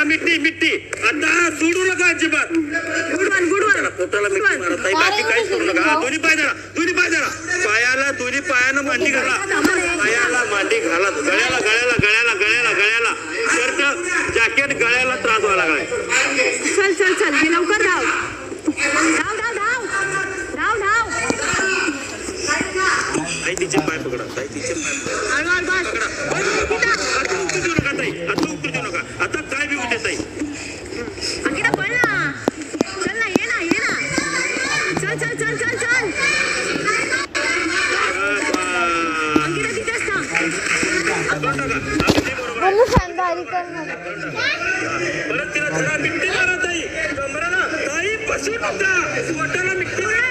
मिट्टी मिट्टी आता सोडू नका अजिबात. पोटाला मिट्टी मारा ताई, बाकी काही सोडू नका. दोन्ही पाय धरा, दोन्ही पाय धरा. पायाला दोन्ही पायानं मांडी घाला, पायाला मांडी घाला. गळ्याला गळ्याला गळ्याला गळ्याला गळ्याला शर्ट जॅकेट गळ्याला त्रास व्हायला लागलाय. चल चल चल लवकर धाव धाव धाव धाव धाव धाव. ताई तिचे पाय पकडा, ताई तिचे पाय पकडा. आता उकळू देऊ नका ताई, आता उकळू देऊ नका. आता काय बी होते ताई. अंकिता पळ ना, चल ना, ये ना, ये ना. चल चल चल चल चल. अंकिता तिथेच थांब. परत तिला जरा मिट्टी मारा ताई. कमरेला ताई बसून नका, पोटाला मिट्टी मारा.